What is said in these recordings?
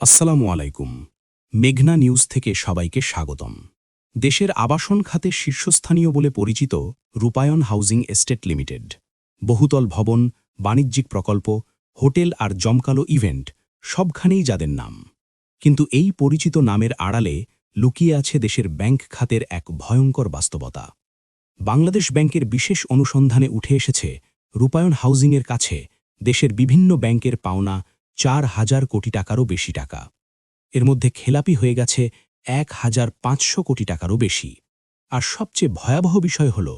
আসসালামু আলাইকুম। মেঘনা নিউজ থেকে সবাইকে স্বাগতম। দেশের আবাসন খাতে শীর্ষস্থানীয় বলে পরিচিত রূপায়ণ হাউজিং এস্টেট লিমিটেড। বহুতল ভবন, বাণিজ্যিক প্রকল্প, হোটেল আর জমকালো ইভেন্ট সবখানেই যাদের নাম। কিন্তু এই পরিচিত নামের আড়ালে লুকিয়ে আছে দেশের ব্যাংক খাতের এক ভয়ঙ্কর বাস্তবতা। বাংলাদেশ ব্যাংকের বিশেষ অনুসন্ধানে উঠে এসেছে রূপায়ণ হাউজিংয়ের কাছে দেশের বিভিন্ন ব্যাংকের পাওনা ৪,০০০ কোটি টাকারও বেশি টাকা। এর মধ্যে খেলাপি হয়ে গেছে ১,৫০০ কোটি টাকারও বেশি। আর সবচেয়ে ভয়াবহ বিষয় হল,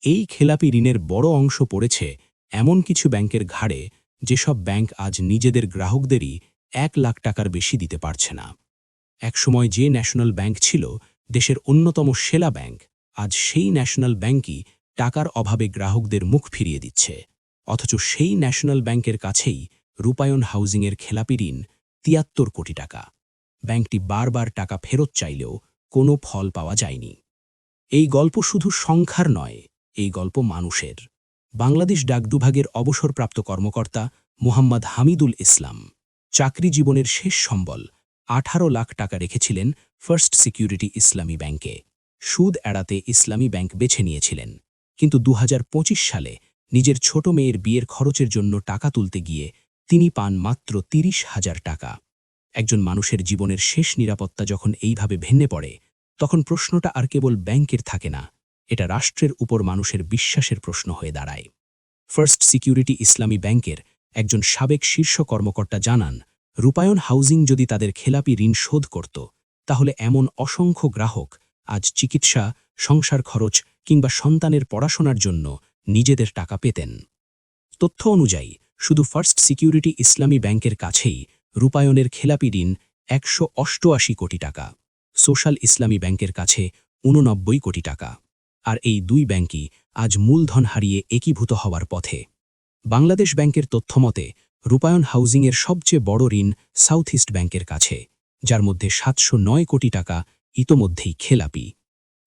এই খেলাপি ঋণের বড় অংশ পড়েছে এমন কিছু ব্যাংকের ঘাড়ে যেসব ব্যাংক আজ নিজেদের গ্রাহকদেরই ১,০০,০০০ টাকার বেশি দিতে পারছে না। একসময় যে ন্যাশনাল ব্যাংক ছিল দেশের অন্যতম সেরা ব্যাংক, আজ সেই ন্যাশনাল ব্যাংকই টাকার অভাবে গ্রাহকদের মুখ ফিরিয়ে দিচ্ছে। অথচ সেই ন্যাশনাল ব্যাংকের কাছেই রূপায়ণ হাউজিংয়ের খেলাপি ঋণ ৭৩ কোটি টাকা। ব্যাংকটি বারবার টাকা ফেরত চাইলেও কোনো ফল পাওয়া যায়নি। এই গল্প শুধু সংখ্যার নয়, এই গল্প মানুষের। বাংলাদেশ ডাক বিভাগের অবসরপ্রাপ্ত কর্মকর্তা মোহাম্মদ হামিদুল ইসলাম চাকরি জীবনের শেষ সম্বল ১৮ লাখ টাকা রেখেছিলেন ফার্স্ট সিকিউরিটি ইসলামী ব্যাংকে। সুদ এড়াতে ইসলামী ব্যাংক বেছে নিয়েছিলেন। কিন্তু ২০২৫ সালে নিজের ছোট মেয়ের বিয়ের খরচের জন্য টাকা তুলতে গিয়ে তিনি পান মাত্র ৩০,০০০ টাকা। একজন মানুষের জীবনের শেষ নিরাপত্তা যখন এইভাবে ভেঙে পড়ে, তখন প্রশ্নটা আর কেবল ব্যাংকের থাকে না, এটা রাষ্ট্রের উপর মানুষের বিশ্বাসের প্রশ্ন হয়ে দাঁড়ায়। ফার্স্ট সিকিউরিটি ইসলামী ব্যাংকের একজন সাবেক শীর্ষ কর্মকর্তা জানান, রূপায়ণ হাউজিং যদি তাদের খেলাপি ঋণ শোধ করত, তাহলে এমন অসংখ্য গ্রাহক আজ চিকিৎসা, সংসার খরচ কিংবা সন্তানের পড়াশোনার জন্য নিজেদের টাকা পেতেন। তথ্য অনুযায়ী শুধু ফার্স্ট সিকিউরিটি ইসলামী ব্যাংকের কাছেই রূপায়ণের খেলাপি ঋণ ১৮৮ কোটি টাকা, সোশ্যাল ইসলামী ব্যাংকের কাছে ৮৯ কোটি টাকা। আর এই দুই ব্যাংকই আজ মূলধন হারিয়ে একীভূত হওয়ার পথে। বাংলাদেশ ব্যাংকের তথ্যমতে রূপায়ণ হাউজিংয়ের সবচেয়ে বড় ঋণ সাউথ ইস্ট ব্যাংকের কাছে, যার মধ্যে ৭০৯ কোটি টাকা ইতোমধ্যেই খেলাপি।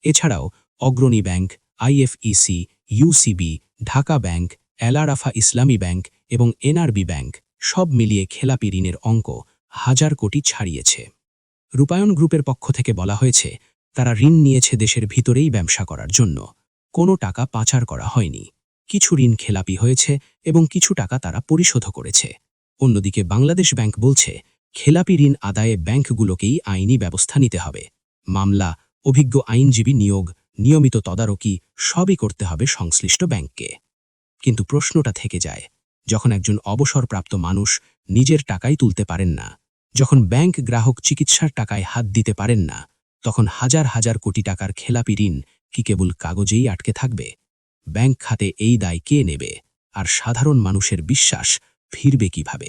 এছাড়াও অগ্রণী ব্যাংক, আইএফইসি, ইউসিবি, ঢাকা ব্যাংক, এল আরাফা ইসলামী ব্যাংক এবং এনআরবি ব্যাংক সব মিলিয়ে খেলাপি ঋণের অঙ্ক ১,০০০ কোটি ছাড়িয়েছে। রূপায়ণ গ্রুপের পক্ষ থেকে বলা হয়েছে, তারা ঋণ নিয়েছে দেশের ভিতরেই ব্যবসা করার জন্য, কোনো টাকা পাচার করা হয়নি। কিছু ঋণ খেলাপি হয়েছে এবং কিছু টাকা তারা পরিশোধ করেছে। অন্যদিকে বাংলাদেশ ব্যাংক বলছে, খেলাপি ঋণ আদায়ে ব্যাংকগুলোকেই আইনি ব্যবস্থা নিতে হবে। মামলা, অভিজ্ঞ আইনজীবী নিয়োগ, নিয়মিত তদারকি সবই করতে হবে সংশ্লিষ্ট ব্যাংককে। কিন্তু প্রশ্নটা থেকে যায়, যখন একজন অবসরপ্রাপ্ত মানুষ নিজের টাকাই তুলতে পারেন না, যখন ব্যাংক গ্রাহক চিকিৎসার টাকায় হাত দিতে পারেন না, তখন হাজার হাজার কোটি টাকার খেলাপি ঋণ কি কেবল কাগজেই আটকে থাকবে? ব্যাংক খাতে এই দায় কে নেবে? আর সাধারণ মানুষের বিশ্বাস ফিরবে কিভাবে?